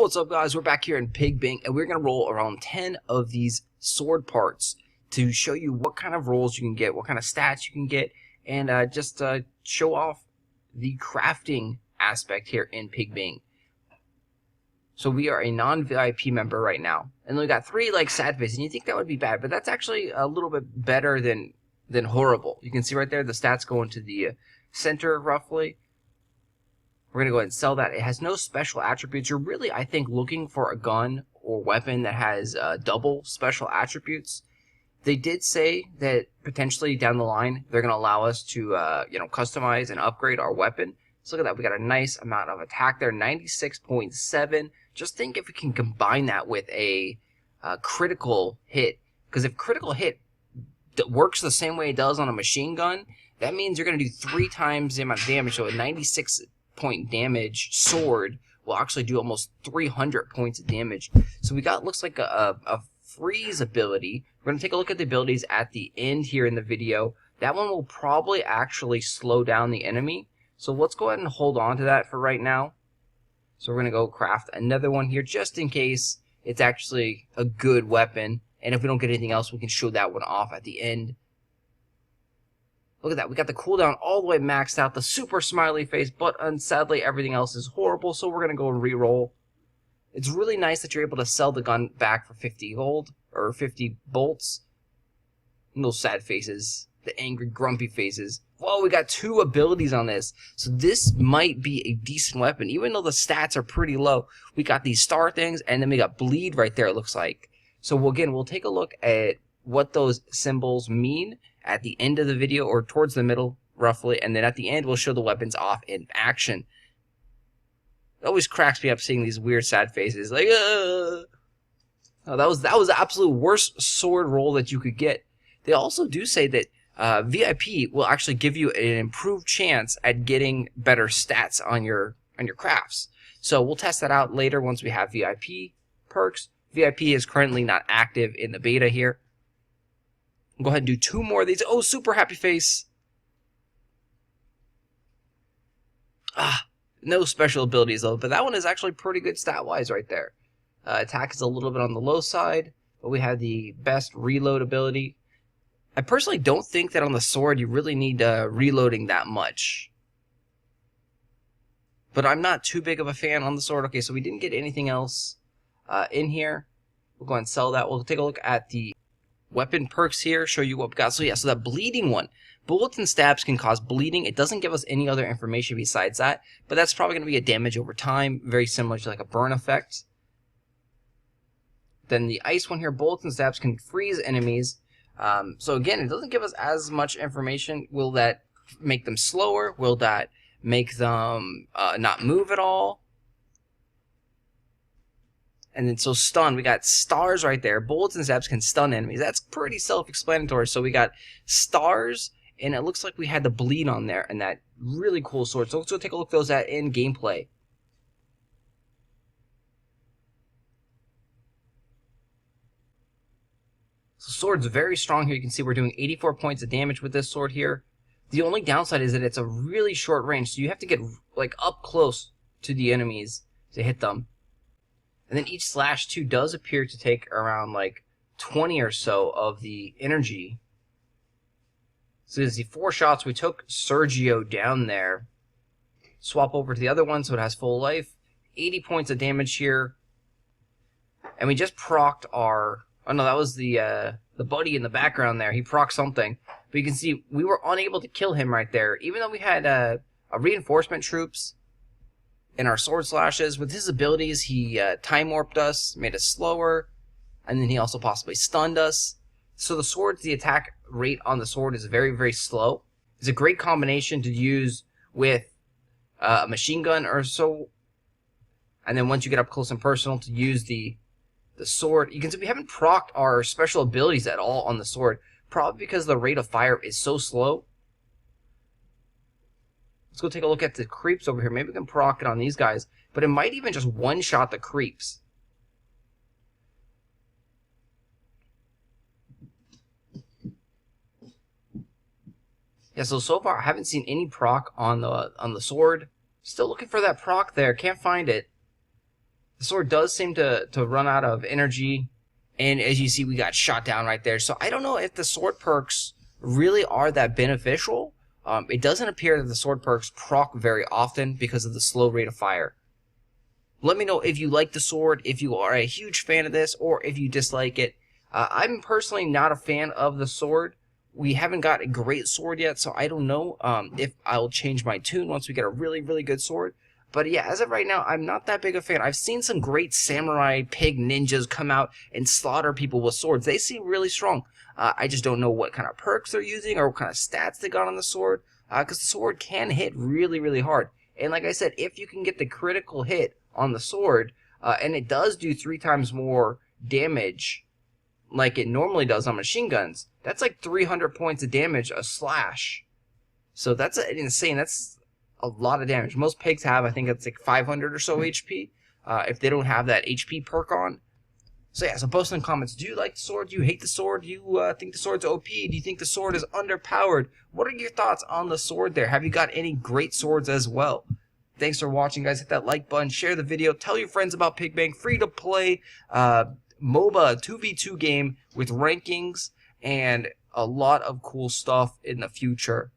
What's up, guys? We're back here in PigBANG, and we're going to roll around 10 of these sword parts to show you what kind of rolls you can get, what kind of stats you can get, and just show off the crafting aspect here in PigBANG. So we are a non-VIP member right now, and we got 3 like sad faces, and you think that would be bad, but that's actually a little bit better than horrible. You can see right there the stats go into the center roughly. We're going to go ahead and sell that. It has no special attributes. You're really, I think, looking for a gun or weapon that has double special attributes. They did say that potentially down the line, they're going to allow us to, customize and upgrade our weapon. So look at that. We got a nice amount of attack there, 96.7. Just think if we can combine that with a critical hit. Because if critical hit works the same way it does on a machine gun, that means you're going to do 3 times the amount of damage. So a 96 point damage sword will actually do almost 300 points of damage. So we got, looks like a freeze ability. We're going to take a look at the abilities at the end here in the video. That one will probably actually slow down the enemy. So let's go ahead and hold on to that for right now. So we're going to go craft another one here just in case it's actually a good weapon. And if we don't get anything else, we can show that one off at the end. Look at that. We got the cooldown all the way maxed out. The super smiley face, but sadly everything else is horrible. So we're going to go and re-roll. It's really nice that you're able to sell the gun back for 50 gold or 50 bolts. And those sad faces. The angry, grumpy faces. Whoa, we got 2 abilities on this. So this might be a decent weapon. Even though the stats are pretty low. We got these star things, and then we got bleed right there, it looks like. So again, we'll take a look at what those symbols mean at the end of the video, or towards the middle, roughly. And then at the end, we'll show the weapons off in action. It always cracks me up seeing these weird, sad faces. Like, oh, that was the absolute worst sword roll that you could get. They also do say that VIP will actually give you an improved chance at getting better stats on your crafts. So we'll test that out later once we have VIP perks. VIP is currently not active in the beta here. Go ahead and do 2 more of these. Oh, super happy face. No special abilities though, but that one is actually pretty good stat-wise right there. Attack is a little bit on the low side, but we have the best reload ability. I personally don't think that on the sword you really need reloading that much. But I'm not too big of a fan on the sword. Okay, so we didn't get anything else in here. We'll go ahead and sell that. We'll take a look at the weapon perks here, show you what we got. So yeah, so that bleeding one. Bullets and stabs can cause bleeding. It doesn't give us any other information besides that, but that's probably going to be a damage over time, very similar to like a burn effect. Then the ice one here, bullets and stabs can freeze enemies. So again, it doesn't give us as much information. Will that make them slower? Will that make them not move at all? And then so stun, we got stars right there. Bullets and stabs can stun enemies. That's pretty self-explanatory. So we got stars, and it looks like we had the bleed on there, and that really cool sword. So let's go take a look at those in gameplay. So sword's very strong here. You can see we're doing 84 points of damage with this sword here. The only downside is that it's a really short range, so you have to get like up close to the enemies to hit them. And then each slash too does appear to take around like 20 or so of the energy. So there's the 4 shots. We took Sergio down there. Swap over to the other one so it has full life. 80 points of damage here. And we just procced our... Oh no, that was the buddy in the background there. He procced something. But you can see we were unable to kill him right there. Even though we had a reinforcement troops in our sword slashes. With his abilities, he time warped us, made us slower, and then he also possibly stunned us. So the sword's, the attack rate on the sword is very, very slow. It's a great combination to use with a machine gun or so. And then once you get up close and personal, to use the sword. You can see we haven't procced our special abilities at all on the sword, probably because the rate of fire is so slow. Let's go take a look at the creeps over here. Maybe we can proc it on these guys, but it might even just one-shot the creeps. Yeah, so far I haven't seen any proc on the sword. Still looking for that proc there. Can't find it. The sword does seem to run out of energy, and as you see, we got shot down right there. So I don't know if the sword perks really are that beneficial. It doesn't appear that the sword perks proc very often because of the slow rate of fire. Let me know if you like the sword, if you are a huge fan of this, or if you dislike it. I'm personally not a fan of the sword. We haven't got a great sword yet, so I don't know if I'll change my tune once we get a really, really good sword. But yeah, as of right now, I'm not that big a fan. I've seen some great samurai pig ninjas come out and slaughter people with swords. They seem really strong. I just don't know what kind of perks they're using or what kind of stats they got on the sword, because the sword can hit really, really hard. And like I said, if you can get the critical hit on the sword, and it does do 3 times more damage like it normally does on machine guns, that's like 300 points of damage a slash. So that's insane. That's a lot of damage. Most pigs have, I think it's like 500 or so HP, if they don't have that HP perk on. So yeah, so post in the comments, do you like the sword? Do you hate the sword? Do you think the sword's OP? Do you think the sword is underpowered? What are your thoughts on the sword there? Have you got any great swords as well? Thanks for watching, guys. Hit that like button, share the video, tell your friends about PigBANG. Free to play MOBA 2v2 game with rankings and a lot of cool stuff in the future.